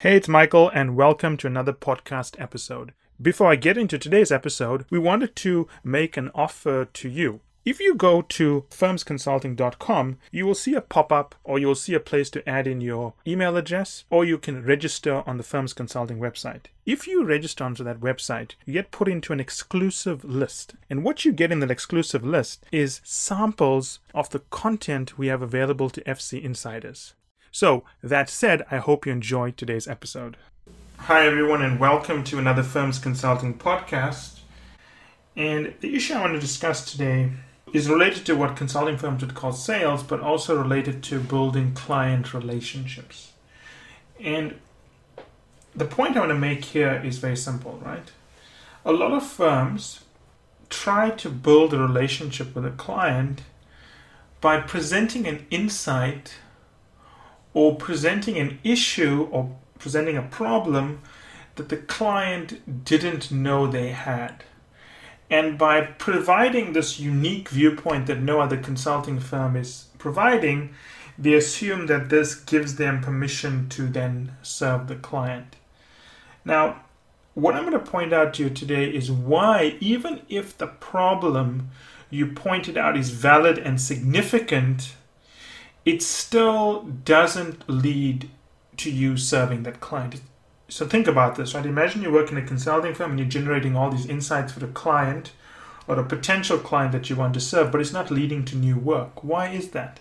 Hey, it's Michael, and welcome to another podcast episode. Before I get into today's episode, we wanted to make an offer to you. If you go to firmsconsulting.com, you will see a pop-up or you'll see a place to add in your email address, or you can register on the Firms Consulting website. If you register onto that website, you get put into an exclusive list. And what you get in that exclusive list is samples of the content we have available to FC insiders. So, that said, I hope you enjoyed today's episode. Hi, everyone, and welcome to another Firms Consulting podcast. And the issue I want to discuss today is related to what consulting firms would call sales, but also related to building client relationships. And the point I want to make here is very simple, right? A lot of firms try to build a relationship with a client by presenting an insight or presenting an issue or presenting a problem that the client didn't know they had. And by providing this unique viewpoint that no other consulting firm is providing, they assume that this gives them permission to then serve the client. Now, what I'm going to point out to you today is why, even if the problem you pointed out is valid and significant, it still doesn't lead to you serving that client. So think about this, right? Imagine you work in a consulting firm and you're generating all these insights for the client or a potential client that you want to serve, but it's not leading to new work. Why is that?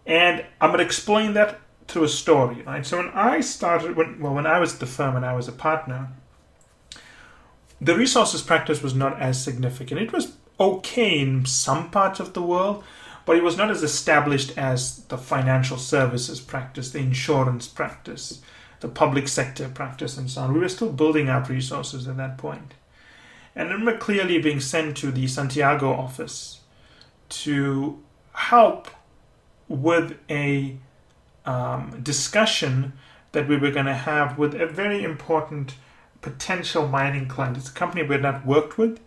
And I'm going to explain that through a story, right? So when I started, when I was at the firm and I was a partner, the resources practice was not as significant. It was okay in some parts of the world, but it was not as established as the financial services practice, the insurance practice, the public sector practice, and so on. We were still building up resources at that point. And I remember clearly being sent to the Santiago office to help with a discussion that we were going to have with a very important potential mining client. It's a company we had not worked with.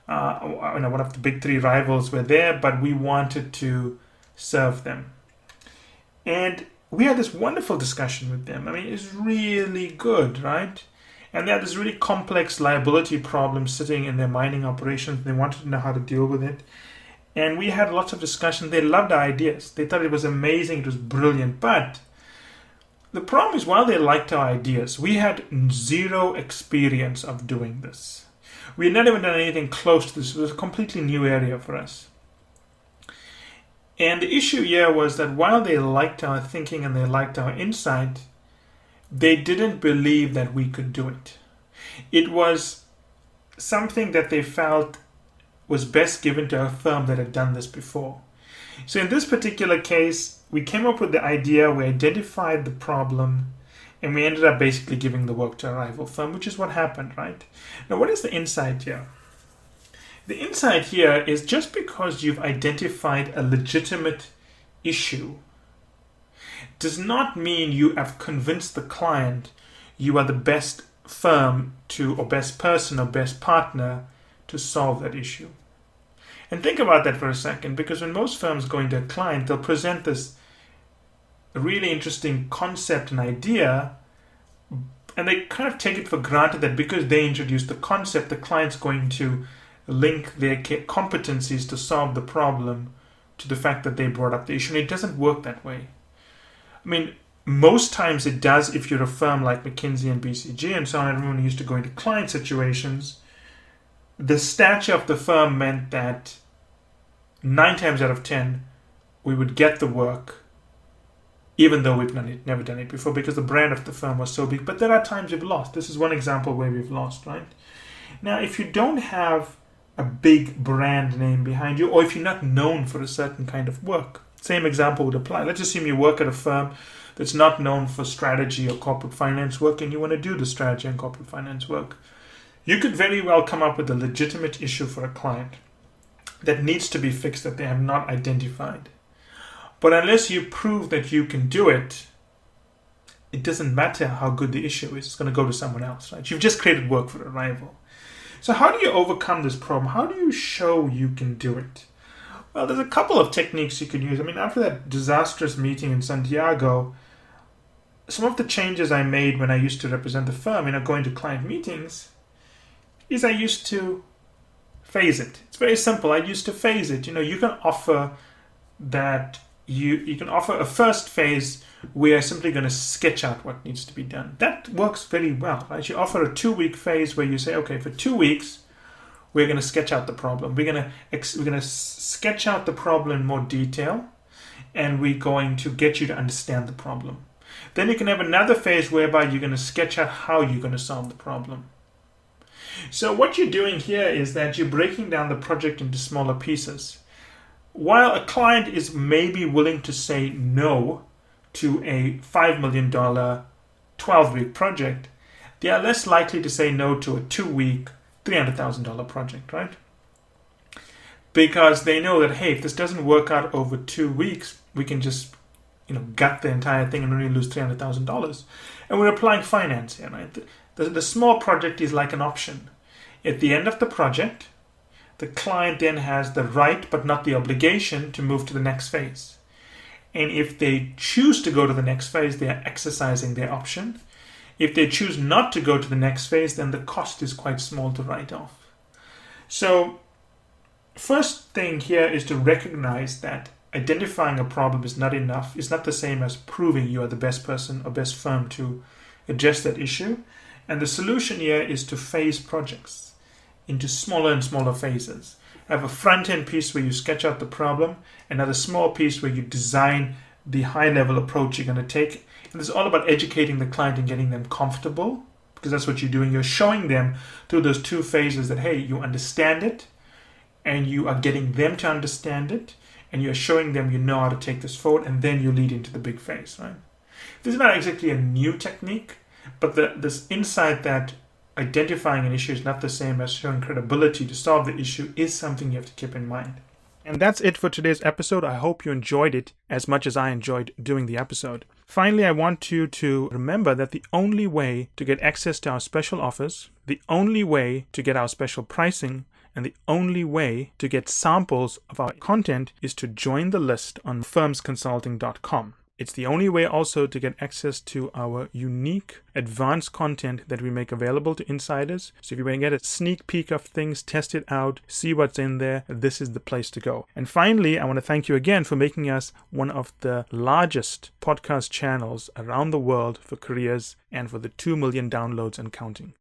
One of the big three rivals were there, but we wanted to serve them. And we had this wonderful discussion with them. I mean, it's really good, right? And they had this really complex liability problem sitting in their mining operations. They wanted to know how to deal with it. And we had lots of discussion. They loved our ideas. They thought it was amazing. It was brilliant. But the problem is, while they liked our ideas, we had zero experience of doing this. We had not even done anything close to this. It was a completely new area for us. And the issue here was that while they liked our thinking and they liked our insight, they didn't believe that we could do it. It was something that they felt was best given to a firm that had done this before. So in this particular case, we came up with the idea, we identified the problem, and we ended up basically giving the work to a rival firm, which is what happened, right? Now, what is the insight here? The insight here is just because you've identified a legitimate issue does not mean you have convinced the client you are the best firm to, or best person or best partner to solve that issue. And think about that for a second, because when most firms go into a client, they'll present this really interesting concept and idea, and they kind of take it for granted that because they introduced the concept, the client's going to link their competencies to solve the problem to the fact that they brought up the issue. And it doesn't work that way. I mean, most times it does if you're a firm like McKinsey and BCG and so on. Everyone used to go into client situations. The stature of the firm meant that 9 times out of 10, we would get the work, even though we've never done it before, because the brand of the firm was so big. But there are times we've lost. This is one example where we've lost, right? Now, if you don't have a big brand name behind you, or if you're not known for a certain kind of work, same example would apply. Let's assume you work at a firm that's not known for strategy or corporate finance work, and you want to do the strategy and corporate finance work. You could very well come up with a legitimate issue for a client that needs to be fixed that they have not identified. But unless you prove that you can do it, it doesn't matter how good the issue is. It's going to go to someone else, right? You've just created work for a rival. So how do you overcome this problem? How do you show you can do it? Well, there's a couple of techniques you could use. I mean, after that disastrous meeting in Santiago, some of the changes I made when I used to represent the firm, going to client meetings, is I used to phase it. It's very simple. I used to phase it. You can offer that you can offer a first phase where you're simply going to sketch out what needs to be done. That works very well, right? You offer a 2-week phase where you say, okay, for 2 weeks, we're going to sketch out the problem. We're going to sketch out the problem in more detail, and we're going to get you to understand the problem. Then you can have another phase whereby you're going to sketch out how you're going to solve the problem. So what you're doing here is that you're breaking down the project into smaller pieces. While a client is maybe willing to say no to a $5 million 12-week project, they are less likely to say no to a 2-week $300,000 project, right? Because they know that, hey, if this doesn't work out over 2 weeks, we can just gut the entire thing and only lose $300,000. And we're applying finance here, right? The small project is like an option. At the end of the project, the client then has the right but not the obligation to move to the next phase. And if they choose to go to the next phase, they are exercising their option. If they choose not to go to the next phase, then the cost is quite small to write off. So, first thing here is to recognize that identifying a problem is not enough. It's not the same as proving you are the best person or best firm to address that issue. And the solution here is to phase projects into smaller and smaller phases. Have a front-end piece where you sketch out the problem, another small piece where you design the high-level approach you're going to take. And it's all about educating the client and getting them comfortable, because that's what you're doing. You're showing them through those 2 phases that, hey, you understand it, and you are getting them to understand it, and you're showing them you know how to take this forward, and then you lead into the big phase, right? This is not exactly a new technique, but this insight that identifying an issue is not the same as showing credibility to solve the issue is something you have to keep in mind. And that's it for today's episode. I hope you enjoyed it as much as I enjoyed doing the episode. Finally, I want you to remember that the only way to get access to our special offers, the only way to get our special pricing, and the only way to get samples of our content is to join the list on firmsconsulting.com. It's the only way also to get access to our unique advanced content that we make available to insiders. So if you want to get a sneak peek of things, test it out, see what's in there, this is the place to go. And finally, I want to thank you again for making us one of the largest podcast channels around the world for careers and for the 2 million downloads and counting.